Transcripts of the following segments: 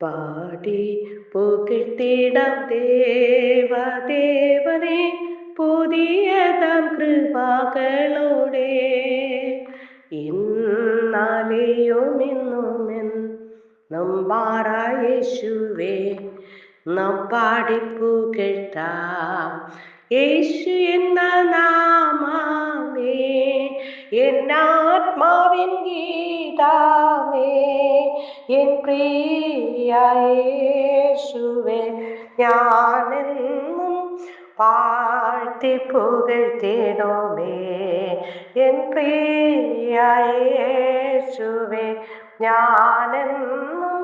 പാടി പുകഴ്ത്തിടാം ദേവദേവനെ പുതിയതാം കൃപകളോടെ ഇന്നാലെയും ഇന്നും യേശുവേ നാം പാടി പുകഴ്ത്താം. യേശു എന്ന നാമമേ എന്നാത്മാവിൻ ഗീതമേ എൻ പ്രിയ യേശുവേ ഞാനെന്നും പാഴ്ത്തി പുകഴ്ത്തിടുമേ. എൻ പ്രിയ യേശുവേ ഞാനെന്നും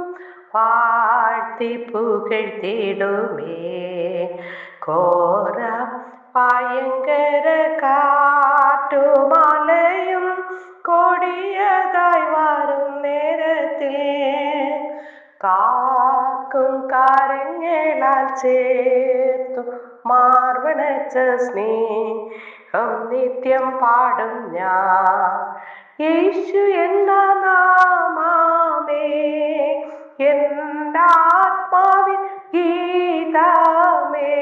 പാഴ്ത്തി പുകഴ്ത്തിടുമേ. ഘോര ഭയങ്കര കാറ്റുമലയും കൊടിയതായി വരും നേരത്തിൽ കാക്കും കരങ്ങളാൽ ചേർത്തു മാർവണച്ച സ്നേഹം നിത്യം പാടും ഞാൻ. യേശു എന്ന നാമമേ എന്നാത്മാവിൻ ഗീതമേ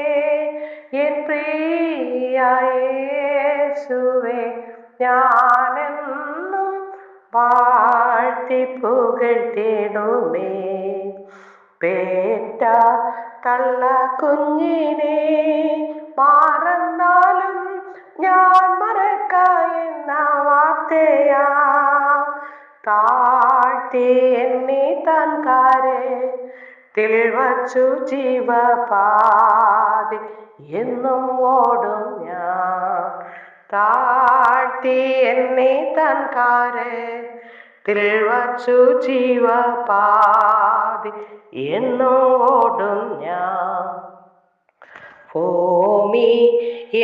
എൻ പ്രിയ യേശുവേ ഞാനെന്നും വാഴ്ത്തി പുകഴ്ത്തിടുമേ. പേറ്റ തള്ള കുഞ്ഞിനെ മറന്നാലും ഞാൻ മറക്കായെന്ന വാർത്തയാ താഴ്ത്തി എന്നെ താൻ കരത്തിൽ വച്ചു ജീവപാതി എന്നും ഓടും ഞാൻ. താഴ്ത്തി എന്നെ താൻ കരത്തിൽ വച്ചു ജീവപാതി എന്നും ഓടും ഞാൻ. ഭൂമി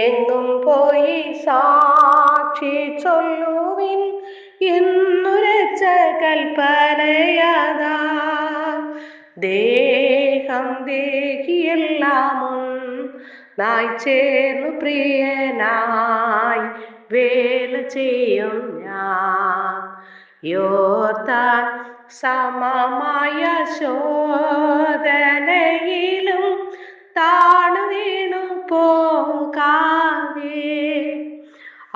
എങ്ങും പോയി സാക്ഷി ചൊല്ലുവിൻ എന്നുരച്ച കൽപ്പനയതാ. ദേഹം ദേഹിയെല്ലാം ഒന്നായി ചേർന്നു പ്രിയനായി വേല ചെയ്യും ഞാൻ. യോർദാൻ സമമായ ശോധനയിലും താണു വീണു പോകാതെ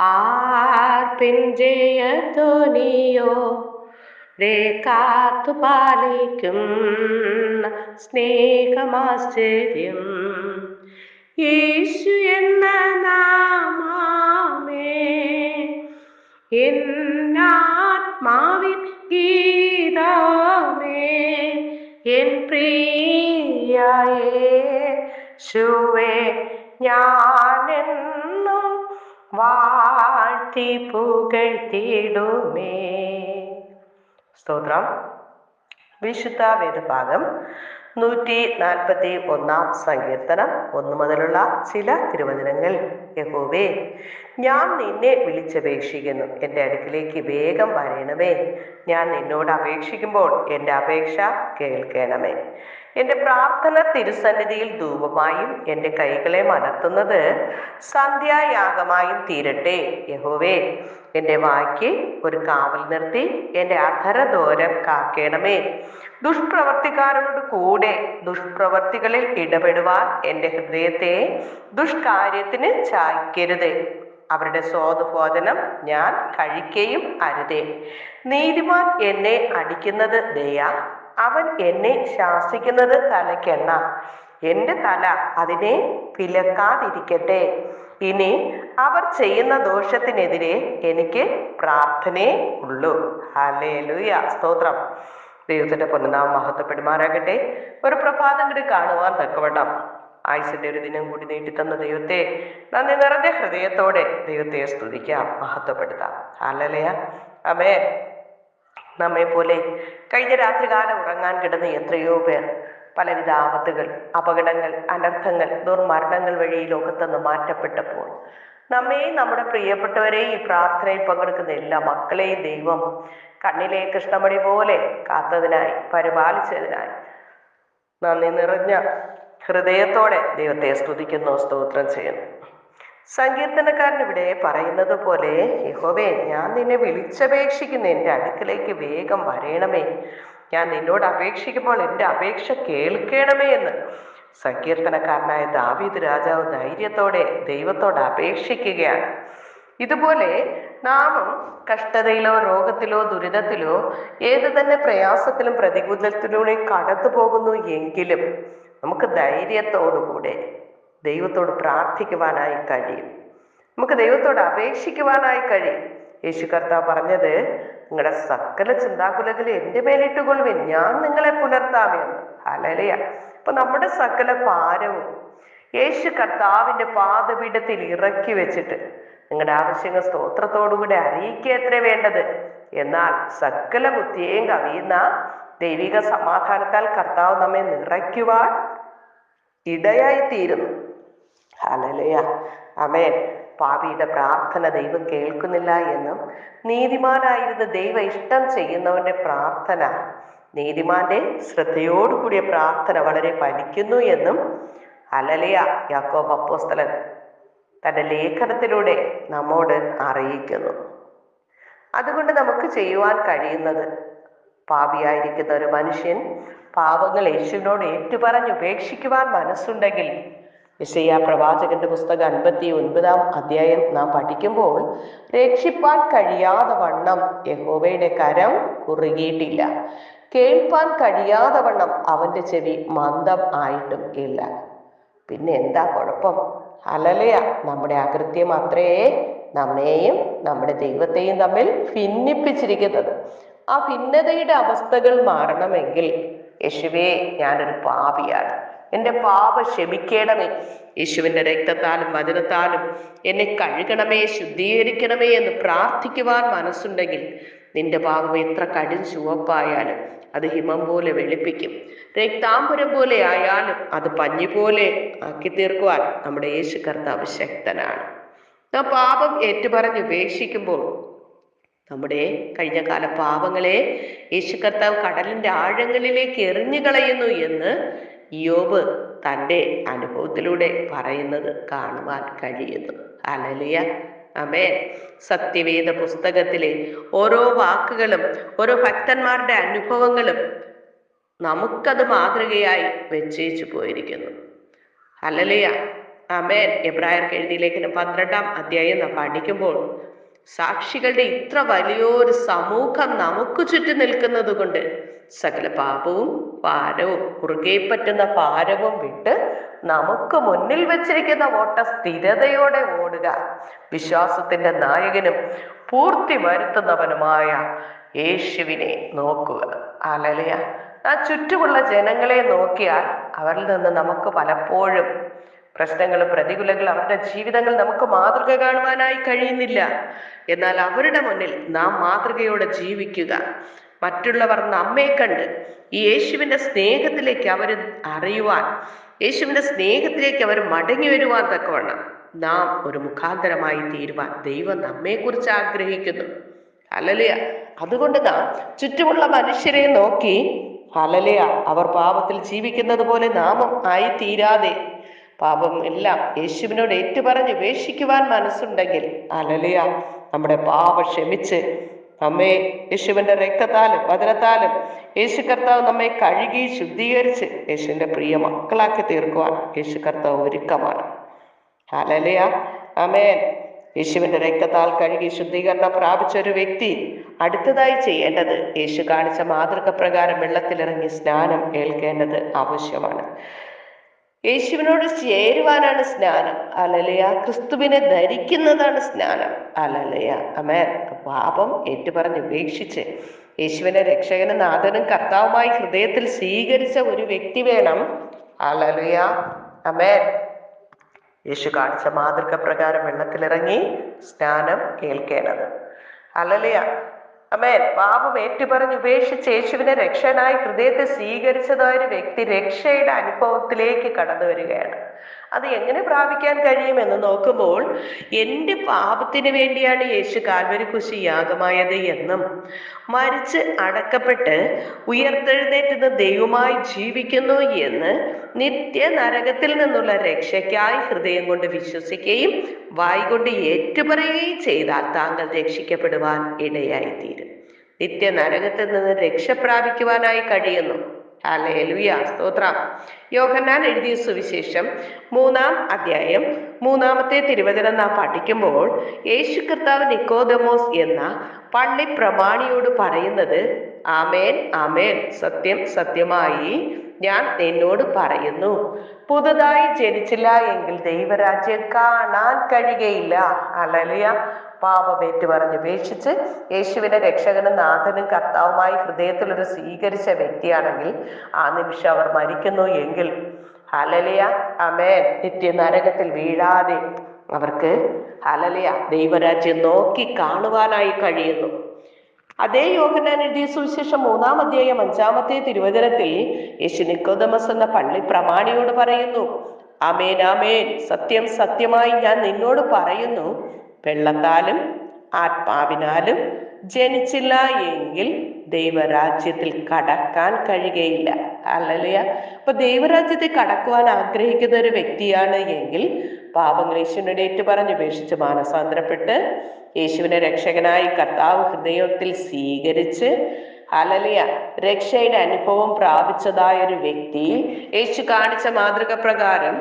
ആർപ്പിൻ ജയധ്വനിയോ കാത്തു പാലിക്കും സ്നേഹമാശ്ചര്യം. യേശു എന്ന നാമമേ എന്നാത്മാവിൻ ഗീതമേ എൻ പ്രിയ യേശുവേ ഞാനെന്നും വാഴ്ത്തി പുകഴ്ത്തിടുമേ. സ്തോത്രം. വിശുദ്ധ വേദഭാഗം 141 സങ്കീർത്തനം 1 മുതലുള്ള ചില തിരുവചനങ്ങൾ. യഹോവേ, ഞാൻ നിന്നെ വിളിച്ചപേക്ഷിക്കുന്നു, എൻ്റെ അടുക്കിലേക്ക് വേഗം വരണമേ. ഞാൻ നിന്നോട് അപേക്ഷിക്കുമ്പോൾ എൻ്റെ അപേക്ഷ കേൾക്കണമേ. എൻ്റെ പ്രാർത്ഥന തിരുസന്നിധിയിൽ ധൂപമായും എൻ്റെ കൈകളെ മലർത്തുന്നത് സന്ധ്യായാഗമായും തീരട്ടെ. യഹോവേ, എൻ്റെ വായ്ക്ക് ഒരു കാവൽ നിർത്തി എൻ്റെ അധരദോരം കാക്കേണമേ. ദുഷ്പ്രവർത്തിക്കാരോട് കൂടെ ദുഷ്പ്രവർത്തികളിൽ ഇടപെടുവാൻ എൻ്റെ ഹൃദയത്തെ ദുഷ്കാര്യത്തിന് ചായ്ക്കരുത്. അവരുടെ സ്വാദുഭോജനം ഞാൻ കഴിക്കുകയും അരുതേ. നീതിമാൻ എന്നെ അടിക്കുന്നത് ദയ, അവൻ എന്നെ ശാസിക്കുന്നത് തലയ്ക്കെണ്ണ. എൻ്റെ തല അതിനെ വിലക്കാതിരിക്കട്ടെ. ഇനി അവർ ചെയ്യുന്ന ദോഷത്തിനെതിരെ എനിക്ക് പ്രാർത്ഥനയേ ഉള്ളൂ. ഹല്ലേലൂയ. സ്തോത്രം. ദൈവത്തിന്റെ പൊന്നുനാമം മഹത്വപ്പെടുമാറാകട്ടെ. ഒരു പ്രഭാതം കൂടി കാണുവാൻ തക്കവണ്ണം ആയുസിന്റെ ഒരു ദിനം കൂടി നീട്ടിത്തന്ന ദൈവത്തെ നന്ദി നിറഞ്ഞ ഹൃദയത്തോടെ ദൈവത്തെ സ്തുതിക്കാം, മഹത്വപ്പെടുത്താം. ഹല്ലേലൂയ. ആമേൻ. നമ്മെ പോലെ കഴിഞ്ഞ രാത്രികാലം ഉറങ്ങാൻ കിടന്ന എത്രയോ പേർ പലവിധ ആപത്തുകൾ, അപകടങ്ങൾ, അനർത്ഥങ്ങൾ, ദുർമരണങ്ങൾ വഴി ഈ ലോകത്തുനിന്ന് മാറ്റപ്പെട്ടപ്പോൾ നമ്മെയും നമ്മുടെ പ്രിയപ്പെട്ടവരെയും ഈ പ്രാർത്ഥനയിൽ പങ്കെടുക്കുന്ന എല്ലാ മക്കളെയും ദൈവം കണ്ണിലെ കൃഷ്ണമണി പോലെ കാത്തതിനായി, പരിപാലിച്ചതിനായി നന്ദി നിറഞ്ഞ ഹൃദയത്തോടെ ദൈവത്തെ സ്തുതിക്കുന്നു, സ്തോത്രം ചെയ്യുന്നു. സങ്കീർത്തനക്കാരൻ ഇവിടെ പറയുന്നത് പോലെ, യഹോവേ, ഞാൻ നിന്നെ വിളിച്ചപേക്ഷിക്കുന്നു, എൻ്റെ അടുക്കിലേക്ക് വേഗം വരേണമേ. ഞാൻ നിന്നോട് അപേക്ഷിക്കുമ്പോൾ എൻ്റെ അപേക്ഷ കേൾക്കണമേ എന്ന് സങ്കീർത്തനക്കാരനായ ദാവീദ് രാജാവ് ധൈര്യത്തോടെ ദൈവത്തോട് അപേക്ഷിക്കുകയാണ്. ഇതുപോലെ നാമും കഷ്ടതയിലോ രോഗത്തിലോ ദുരിതത്തിലോ ഏത് തന്നെ പ്രയാസത്തിലും പ്രതികൂലത്തിലൂടെ കടന്നു പോകുന്നു എങ്കിലും നമുക്ക് ധൈര്യത്തോടുകൂടെ ദൈവത്തോട് പ്രാർത്ഥിക്കുവാനായി കഴിയും. നമുക്ക് ദൈവത്തോട് അപേക്ഷിക്കുവാനായി കഴിയും. യേശു കർത്താവ് പറഞ്ഞത്, നിങ്ങളുടെ സകല ചിന്താകുലകളെ എൻ്റെ മേലിട്ടുകൊള്ളുവിൻ, ഞാൻ നിങ്ങളെ പുലർത്താമേ എന്ന്. ഹല്ലേലൂയ. അപ്പൊ നമ്മുടെ സകല ഭാരവും യേശു കർത്താവിൻ്റെ പാദപീഠത്തിൽ ഇറക്കി വെച്ചിട്ട് നിങ്ങളുടെ ആവശ്യങ്ങൾ സ്തോത്രത്തോടുകൂടി അറിയിക്കുക എത്ര വേണ്ടത്. എന്നാൽ സകല ബുദ്ധിയെയും കവിയുന്ന ദൈവിക സമാധാനത്താൽ കർത്താവ് നമ്മെ നിറയ്ക്കുവാൻ ഇടയായിത്തീരുന്നു. ഹല്ലേലൂയ. ആമേൻ. പാപിയുടെ പ്രാർത്ഥന ദൈവം കേൾക്കുന്നില്ല എന്നും നീതിമാനായിരുന്ന ദൈവ ഇഷ്ടം ചെയ്യുന്നവന്റെ പ്രാർത്ഥന, നീതിമാന്റെ ശ്രദ്ധയോടുകൂടിയ പ്രാർത്ഥന വളരെ ഫലിക്കുന്നു എന്നും ഹല്ലേലൂയ യാക്കോബ് അപ്പോസ്തലൻ തൻ്റെ ലേഖനത്തിലൂടെ നമ്മോട് അറിയിക്കുന്നു. അതുകൊണ്ട് നമുക്ക് ചെയ്യുവാൻ കഴിയുന്നത്, പാപിയായിരിക്കുന്ന ഒരു മനുഷ്യൻ പാപങ്ങൾ യേശുവിനോട് ഏറ്റുപറഞ്ഞ് ഉപേക്ഷിക്കുവാൻ മനസ്സുണ്ടെങ്കിൽ, യെശയ്യാ പ്രവാചകന്റെ പുസ്തകം 59-ാം അധ്യായം നാം പഠിക്കുമ്പോൾ, രക്ഷിപ്പാൻ കഴിയാതെ വണ്ണം യഹോവയുടെ കരം കുറുകിയിട്ടില്ല, കേൾപ്പാൻ കഴിയാതെ വണ്ണം അവന്റെ ചെവി മന്ദം ആയിട്ടും ഇല്ല. പിന്നെ എന്താ കുഴപ്പം? ഹല്ലേലൂയ. നമ്മുടെ അകൃത്യം അത്രേ നമ്മെയും നമ്മുടെ ദൈവത്തെയും തമ്മിൽ ഭിന്നിപ്പിച്ചിരിക്കുന്നത്. ആ ഭിന്നതയുടെ അവസ്ഥകൾ മാറണമെങ്കിൽ, യേശുവേ, ഞാനൊരു പാപിയാണ്, എൻ്റെ പാപം ക്ഷമിക്കണമേ, യേശുവിൻ്റെ രക്തത്താലും വചനത്താലും എന്നെ കഴുകണമേ, ശുദ്ധീകരിക്കണമേ എന്ന് പ്രാർത്ഥിക്കുവാൻ മനസ്സുണ്ടെങ്കിൽ, നിന്റെ പാപം എത്ര കടും ചുവപ്പായാലും അത് ഹിമം പോലെ വെളുപ്പിക്കും, രക്താംബരം പോലെ ആയാലും അത് പഞ്ഞി പോലെ ആക്കി തീർക്കുവാൻ നമ്മുടെ യേശു കർത്താവ് ശക്തനാണ്. ആ പാപം ഏറ്റുപറഞ്ഞ് ഉപേക്ഷിക്കുമ്പോൾ നമ്മുടെ കഴിഞ്ഞ കാല പാപങ്ങളെ യേശു കർത്താവ് കടലിന്റെ ആഴങ്ങളിലേക്ക് എറിഞ്ഞു കളയുന്നു എന്ന് യോബ് തൻ്റെ അനുഭവത്തിലൂടെ പറയുന്നത് കാണുവാൻ കഴിയുന്നു. ഹല്ലേലൂയ. ആമേൻ. സത്യവേദ പുസ്തകത്തിലെ ഓരോ വാക്കുകളും ഓരോ ഭക്തന്മാരുടെ അനുഭവങ്ങളും നമുക്കത് മാതൃകയായി വെച്ചേച്ചു പോയിരിക്കുന്നു. ഹല്ലേലൂയ. ആമേൻ. എബ്രായർക്ക് എഴുതിയ ലേഖനം 12-ാം അധ്യായം നാം പഠിക്കുമ്പോൾ, സാക്ഷികളുടെ ഇത്ര വലിയൊരു സമൂഹം നമുക്ക് ചുറ്റും നിൽക്കുന്നത് കൊണ്ട് സകല പാപവും ഭാരവും, കുറുകെ പറ്റുന്ന ഭാരവും വിട്ട് നമുക്ക് മുന്നിൽ വെച്ചിരിക്കുന്ന ഓട്ട സ്ഥിരതയോടെ ഓടുക. വിശ്വാസത്തിന്റെ നായകനും പൂർത്തി വരുത്തുന്നവനുമായ യേശുവിനെ നോക്കുക. ഹല്ലേലൂയ. ആ ചുറ്റുമുള്ള ജനങ്ങളെ നോക്കിയാൽ അവരിൽ നിന്ന് നമുക്ക് പലപ്പോഴും പ്രശ്നങ്ങളും പ്രതികൂലങ്ങളും അവരുടെ ജീവിതങ്ങൾ നമുക്ക് മാതൃക കാണുവാനായി കഴിയുന്നില്ല. എന്നാൽ അവരുടെ മുന്നിൽ നാം മാതൃകയോടെ ജീവിക്കുക. മറ്റുള്ളവർ നമ്മെ കണ്ട് ഈ യേശുവിൻ്റെ സ്നേഹത്തിലേക്ക് അവർ അറിയുവാൻ, യേശുവിൻ്റെ സ്നേഹത്തിലേക്ക് അവർ മടങ്ങി വരുവാൻ തക്കവണ്ണം നാം ഒരു മുഖാന്തരമായി തീരുവാൻ ദൈവം നമ്മെക്കുറിച്ച് ആഗ്രഹിക്കുന്നു. ഹല്ലേലൂയ. അതുകൊണ്ട് നാം ചുറ്റുമുള്ള മനുഷ്യരെ നോക്കി, ഹല്ലേലൂയ, അവർ പാപത്തിൽ ജീവിക്കുന്നത് പോലെ നാമം ആയി തീരാതെ പാപം എല്ലാം യേശുവിനോട് ഏറ്റുപറഞ്ഞ് ഉപേക്ഷിക്കുവാൻ മനസ്സുണ്ടെങ്കിൽ, ഹല്ലേലൂയ, നമ്മുടെ പാപം ക്ഷമിച്ച് നമ്മെ യേശുവിൻ്റെ രക്തത്താലും വചനത്താലും യേശു കർത്താവ് നമ്മെ കഴുകി ശുദ്ധീകരിച്ച് യേശുവിൻ്റെ പ്രിയ മക്കളാക്കി തീർക്കുവാൻ യേശു കർത്താവ് ഒരുക്കമാണ്. ഹല്ലേലൂയ. ആമേൻ. യേശുവിൻ്റെ രക്തത്താൽ കഴുകി ശുദ്ധീകരണം പ്രാപിച്ച ഒരു വ്യക്തി അടുത്തതായി ചെയ്യേണ്ടത്, യേശു കാണിച്ച മാതൃക പ്രകാരം വെള്ളത്തിലിറങ്ങി സ്നാനം ഏൽക്കേണ്ടത് ആവശ്യമാണ്. യേശുവിനോട് ചേരുവാനാണ് സ്നാനം. ഹല്ലേലൂയ. ക്രിസ്തുവിനെ ധരിക്കുന്നതാണ് സ്നാനം. ഹല്ലേലൂയ. ആമേൻ. പാപം ഏറ്റുപറഞ്ഞ് ഉപേക്ഷിച്ച് യേശുവിനെ രക്ഷകനും നാഥനും കർത്താവുമായി ഹൃദയത്തിൽ സ്വീകരിച്ച ഒരു വ്യക്തി വേണം, ഹല്ലേലൂയ, ആമേൻ, യേശു കാണിച്ച മാതൃക പ്രകാരം വെള്ളത്തിലിറങ്ങി സ്നാനം ഏൽക്കേണ്ടത്. ഹല്ലേലൂയ. ആമേൻ. പാപം ഏറ്റുപറഞ്ഞ് ഉപേക്ഷിച്ച് യേശുവിനെ രക്ഷകനായി ഹൃദയത്തെ സ്വീകരിച്ചതായ ഒരു വ്യക്തി രക്ഷയുടെ അനുഭവത്തിലേക്ക് കടന്നു വരികയാണ്. അത് എങ്ങനെ പ്രാപിക്കാൻ കഴിയുമെന്ന് നോക്കുമ്പോൾ, എൻ്റെ പാപത്തിന് വേണ്ടിയാണ് യേശു കാൽവരി കുരിശിൽ യാഗമായത് എന്നും മരിച്ച് അടക്കപ്പെട്ട് ഉയർത്തെഴുന്നേറ്റുന്ന ദൈവമായി ജീവിക്കുന്നു എന്ന് നിത്യ നരകത്തിൽ നിന്നുള്ള രക്ഷയ്ക്കായി ഹൃദയം കൊണ്ട് വിശ്വസിക്കുകയും വായ്കൊണ്ട് ഏറ്റുപറയുകയും ചെയ്താൽ താങ്കൾ രക്ഷിക്കപ്പെടുവാൻ ഇടയായിത്തീരും. നിത്യ നരകത്തിൽ നിന്ന് രക്ഷ പ്രാപിക്കുവാനായി കഴിയുന്നു. ഹല്ലേലൂയ, സ്തോത്രം. യോഹന്നാൻ എഴുതിയ സുവിശേഷം 3-ാം അധ്യായം 3-ാമത്തെ തിരുവചനം നാം പഠിക്കുമ്പോൾ, യേശു കർത്താവ് നിക്കോദെമോസ് എന്ന പള്ളി പ്രമാണിയോട് പറയുന്നത്, ആമേൻ ആമേൻ, സത്യം സത്യമായി ഞാൻ നിന്നോട് പറയുന്നു, പുതുതായി ജനിച്ചില്ല എങ്കിൽ ദൈവരാജ്യം കാണാൻ കഴിയുകയില്ല. ഹല്ലേലൂയ. പാപമേറ്റു പറഞ്ഞുപേക്ഷിച്ച് യേശുവിനെ രക്ഷകനും നാഥനും കർത്താവുമായി ഹൃദയത്തിൽ ഒരു സ്വീകരിച്ച വ്യക്തിയാണെങ്കിൽ ആ നിമിഷം അവർ മരിക്കുന്നു എങ്കിൽ, ഹല്ലേലൂയ, ആമേൻ, നിത്യ നരകത്തിൽ വീഴാതെ അവർക്ക്, ഹല്ലേലൂയ, ദൈവരാജ്യം നോക്കി കാണുവാനായി കഴിയുന്നു. അതേ യോഹന്നാൻ എഴുതിയ സുവിശേഷം 3-ാം അധ്യായം 5-ാമത്തെ തിരുവചനത്തിൽ യേശു നിക്കോദെമസ് എന്ന പള്ളി പ്രമാണിയോട് പറയുന്നു, ആമേൻ ആമേൻ, സത്യം സത്യമായി ഞാൻ നിന്നോട് പറയുന്നു, വെള്ളത്താലും ആത്മാവിനാലും ജനിച്ചില്ല എങ്കിൽ ദൈവരാജ്യത്തിൽ കടക്കാൻ കഴിയുകയില്ല. ഹല്ലേലൂയ. അപ്പൊ ദൈവരാജ്യത്തിൽ കടക്കുവാൻ ആഗ്രഹിക്കുന്ന ഒരു വ്യക്തിയാണ് എങ്കിൽ പാപങ്ങൾ യേശുവിനോട് ഏറ്റുപറഞ്ഞുപേക്ഷിച്ച് മാനസാന്തരപ്പെട്ട് യേശുവിനെ രക്ഷകനായി കർത്താവ് ഹൃദയത്തിൽ സ്വീകരിച്ച്, ഹല്ലേലൂയ, രക്ഷയുടെ അനുഭവം പ്രാപിച്ചതായ ഒരു വ്യക്തി യേശു കാണിച്ച മാതൃക പ്രകാരം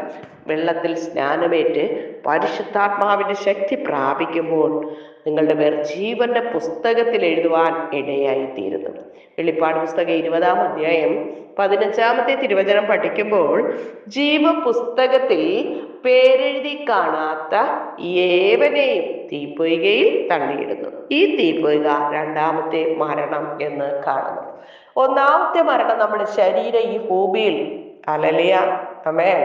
വെള്ളത്തിൽ സ്നാനമേറ്റ് പരിശുദ്ധാത്മാവിന്റെ ശക്തി പ്രാപിക്കുമ്പോൾ നിങ്ങളുടെ പേർ ജീവന്റെ പുസ്തകത്തിൽ എഴുതുവാൻ ഇടയായിത്തീരുന്നു. വെളിപ്പാട് പുസ്തകം 20-ാം അധ്യായം 15-ാമത്തെ തിരുവചനം പഠിക്കുമ്പോൾ, ജീവപുസ്തകത്തിൽ പേരെഴുതി കാണാത്ത ഏവനെയും തീപ്പൊയ്കയിൽ തള്ളിയിടുന്നു. ഈ തീപ്പൊയ്ക 2ാമത്തെ മരണം എന്ന് കാണുന്നു. 1ാമത്തെ മരണം നമ്മുടെ ശരീരം ഈ ഭൂമിയിൽ, ഹല്ലേലൂയ, ആമേൻ,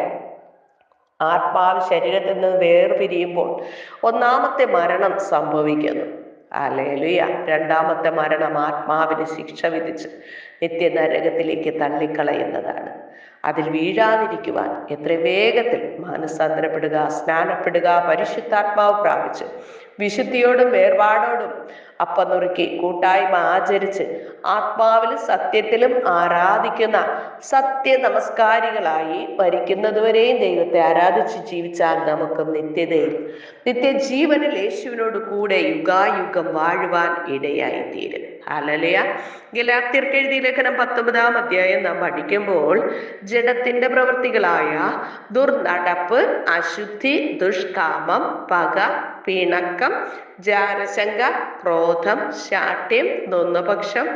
ആത്മാവ് ശരീരത്തിൽ നിന്ന് വേർപിരിയുമ്പോൾ 1ാമത്തെ മരണം സംഭവിക്കുന്നു. ഹല്ലേലൂയ. 2ാമത്തെ മരണം ആത്മാവിന് ശിക്ഷ വിധിച്ച് നിത്യനരകത്തിലേക്ക് തള്ളിക്കളയുന്നതാണ്. അതിൽ വീഴാതിരിക്കുവാൻ എത്ര വേഗത്തിൽ മാനസാന്തരപ്പെടുക, സ്നാനപ്പെടുക, പരിശുദ്ധാത്മാവ് പ്രാപിച്ച് വിശുദ്ധിയോടും വേർപാടോടും അപ്പം നുറുക്കി കൂട്ടായ്മ ആചരിച്ച് ആത്മാവിലും സത്യത്തിലും ആരാധിക്കുന്ന സത്യ നമസ്കാരികളായി മരിക്കുന്നതുവരെയും ദൈവത്തെ ആരാധിച്ച് ജീവിച്ചാൽ നമുക്ക് നിത്യതയിൽ നിത്യജീവനിൽ യേശുവിനോട് കൂടെ യുഗായുഗം വാഴുവാൻ ഇടയായിത്തീരും. ഹല്ലേലൂയ. ഗലാത്യർക്ക് എഴുതിയ ലേഖനം 19-ാം അധ്യായം നാം പഠിക്കുമ്പോൾ, ജഡത്തിന്റെ പ്രവൃത്തികളായ ദുർനടപ്പ്, അശുദ്ധി, ദുഷ്കാമം, പക, പിണക്കം, ജാരശങ്ക, ക്രോധം, ശാഠ്യം, നൊന്നപക്ഷം,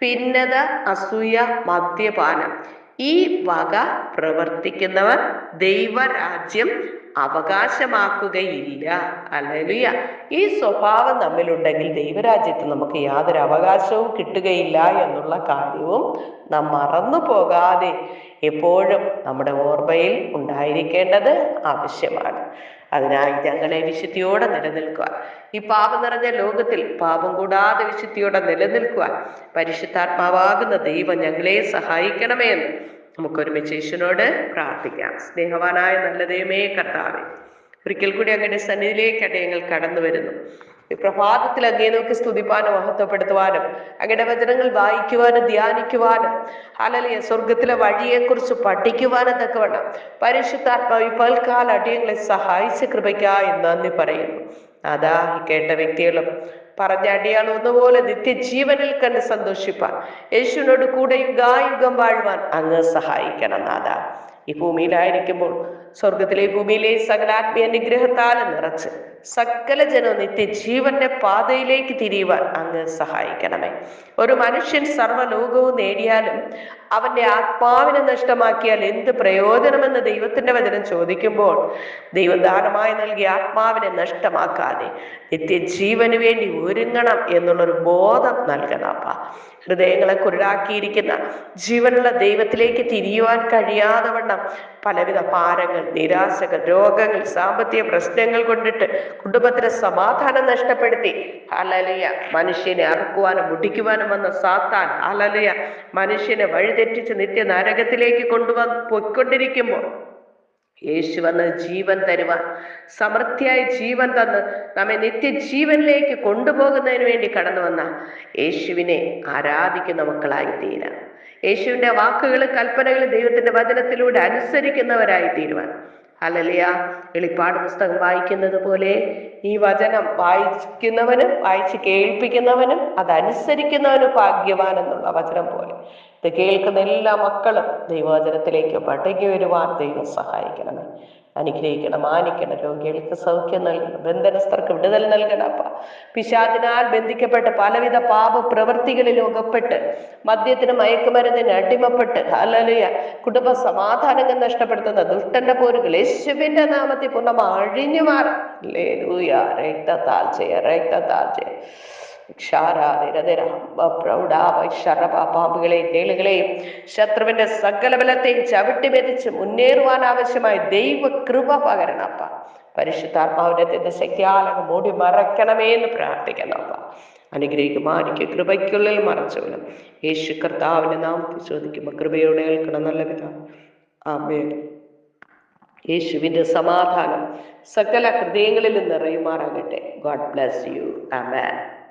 ഭിന്നത, അസൂയ, മദ്യപാനം, ഈ വക പ്രവർത്തിക്കുന്നവർ ദൈവരാജ്യം അവകാശമാക്കുകയില്ല. ഹല്ലേലൂയ. ഈ സ്വഭാവം നമ്മിലുണ്ടെങ്കിൽ ദൈവരാജ്യത്തിൽ നമുക്ക് യാതൊരു അവകാശവും കിട്ടുകയില്ല എന്നുള്ള കാര്യവും നാം മറന്നു പോകാതെ എപ്പോഴും നമ്മുടെ ഓർമ്മയിൽ ഉണ്ടായിരിക്കേണ്ടത് ആവശ്യമാണ്. അതിനായി ഞങ്ങളെ വിശുദ്ധിയോടെ നിലനിൽക്കുവാൻ, ഈ പാപം നിറഞ്ഞ ലോകത്തിൽ പാപം കൂടാതെ വിശുദ്ധിയോടെ നിലനിൽക്കുവാൻ പരിശുദ്ധാത്മാവാകുന്ന ദൈവം ഞങ്ങളെ സഹായിക്കണമേ എന്ന് നമുക്കൊരുമിച്ച് യേശുവിനോട് പ്രാർത്ഥിക്കാം. സ്നേഹവാനായ നല്ല ദൈവമേ കർത്താവേ, ഒരിക്കൽ കൂടി അങ്ങയുടെ സന്നിധിയിലേക്ക് ഞങ്ങൾ കടന്നു വരുന്നു. ഈ പ്രഭാതത്തിൽ അങ്ങയെ നോക്കി സ്തുതിപ്പാനും മഹത്വപ്പെടുത്തുവാനും അങ്ങയുടെ വചനങ്ങൾ വായിക്കുവാനും ധ്യാനിക്കുവാനും, ഹല്ലേലൂയ, സ്വർഗത്തിലെ വഴിയെക്കുറിച്ച് പഠിക്കുവാനും തക്കവണ്ണം പരിശുദ്ധാത്മാവ് ഈ പൽക്കാല അടിയങ്ങളെ സഹായിച്ച കൃപയ്ക്കായി നന്ദി പറയുന്നു. അതാ ഈ കേട്ട വ്യക്തികളും പറഞ്ഞ അടിയാൾ ഒന്നുപോലെ നിത്യജീവനിൽ കണ്ട് സന്തോഷിപ്പാൻ, യേശുവിനോട് കൂടെ യുഗായുഗം വാഴുവാൻ അങ്ങ് സഹായിക്കണം നാഥ. ഈ ഭൂമിയിലായിരിക്കുമ്പോൾ സ്വർഗത്തിലെ ഭൂമിയിലെ സകലാത്മീയ അനുഗ്രഹത്താലും നിറച്ച് സകല ജനവും നിത്യജീവന്റെ പാതയിലേക്ക് തിരിയുവാൻ അങ്ങ് സഹായിക്കണമേ. ഒരു മനുഷ്യൻ സർവ്വലോകവും നേടിയാലും അവന്റെ ആത്മാവിനെ നഷ്ടമാക്കിയാൽ എന്ത് പ്രയോജനമെന്ന് ദൈവത്തിന്റെ വചനം ചോദിക്കുമ്പോൾ, ദൈവദാനമായി നൽകിയ ആത്മാവിനെ നഷ്ടമാക്കാതെ നിത്യജീവന് വേണ്ടി ഒരുങ്ങണം എന്നുള്ളൊരു ബോധം നൽകണം അപ്പ. ഹൃദയങ്ങളെ കുരുടാക്കിയിരിക്കുന്ന ജീവനുള്ള ദൈവത്തിലേക്ക് തിരിയുവാൻ കഴിയാതെ വണ്ണം പലവിധ ഭാരങ്ങൾ, നിരാശകൾ, രോഗങ്ങൾ, സാമ്പത്തിക പ്രശ്നങ്ങൾ കൊണ്ടിട്ട് കുടുംബത്തിന് സമാധാനം നഷ്ടപ്പെടുത്തി, ഹല്ലേലൂയ, മനുഷ്യനെ അറുക്കുവാനും മുടിക്കുവാനും വന്ന സാത്താൻ, ഹല്ലേലൂയ, മനുഷ്യനെ വഴിതെറ്റിച്ച് നിത്യ നരകത്തിലേക്ക് പൊയ്ക്കൊണ്ടിരിക്കുമ്പോൾ യേശു വന്ന് ജീവൻ തരുവാൻ, സമൃദ്ധിയായ ജീവൻ തന്ന് നമ്മെ നിത്യജീവനിലേക്ക് കൊണ്ടുപോകുന്നതിന് വേണ്ടി കടന്നു വന്ന യേശുവിനെ ആരാധിക്കുന്ന മക്കളായി തീരാൻ, യേശുവിന്റെ വാക്കുകൾ, കൽപ്പനകൾ ദൈവത്തിന്റെ വചനത്തിലൂടെ അനുസരിക്കുന്നവരായി തീരുവാൻ. ഹല്ലേലൂയ. വെളിപ്പാട് പുസ്തകം വായിക്കുന്നത് പോലെ ഈ വചനം വായിക്കുന്നവനും വായിച്ച് കേൾപ്പിക്കുന്നവനും അതനുസരിക്കുന്നവനും ഭാഗ്യവാൻ എന്നുള്ള വചനം പോലെ ഇത് കേൾക്കുന്ന എല്ലാ മക്കളും ദൈവവചനത്തിലേക്ക് മടങ്ങി വരുവാൻ ദൈവം സഹായിക്കണമേ. അനുഗ്രഹിക്കണം, മാനിക്കണം, രോഗികൾക്ക് സൗഖ്യം നൽകണം, ബന്ധനസ്ഥർക്ക് വിടുതൽ നൽകണം. അപ്പ പിശാചിനാൽ ബന്ധിക്കപ്പെട്ട് പലവിധ പാപ പ്രവൃത്തികളിലും അകപ്പെട്ട് മദ്യത്തിന് മയക്കുമരുന്നിന് അടിമപ്പെട്ട് ഹല്ലേലൂയ കുടുംബ സമാധാനങ്ങൾ നഷ്ടപ്പെടുത്തുന്ന ദുഷ്ടന്റെ പോരുകൾ യേശുവിന്റെ നാമത്തിൽ പൂർണ്ണ അഴിഞ്ഞു മാറും. ഹല്ലേലൂയ. രക്തത്താൽ പാമ്പുകളെയും തേളുകളെയും ശത്രുവിന്റെ സകല ബലത്തെയും ചവിട്ടി മെതിച്ച് മുന്നേറുവാൻ ആവശ്യമായ ദൈവ കൃപ പകരണം അപ്പ. പരിശുദ്ധാത്മാവിന്റെ ശക്തിയാലങ്ങ് മൂടി മറയ്ക്കണമേ എന്ന് പ്രാർത്ഥിക്കണം അപ്പ. അനുഗ്രഹിക്കും, മാനിക്കും, കൃപയ്ക്കുള്ളിൽ മറച്ചോളും. യേശു കർത്താവിന്റെ നാമത്തിൽ ചോദിക്കുമ്പോൾ കൃപയോടെ കേൾക്കണം നല്ല പിതാവേ. ആമേൻ. യേശുവിന്റെ സമാധാനം സകല ഹൃദയങ്ങളിലും നിറയുമാറാകട്ടെ. God bless you. ആമേൻ.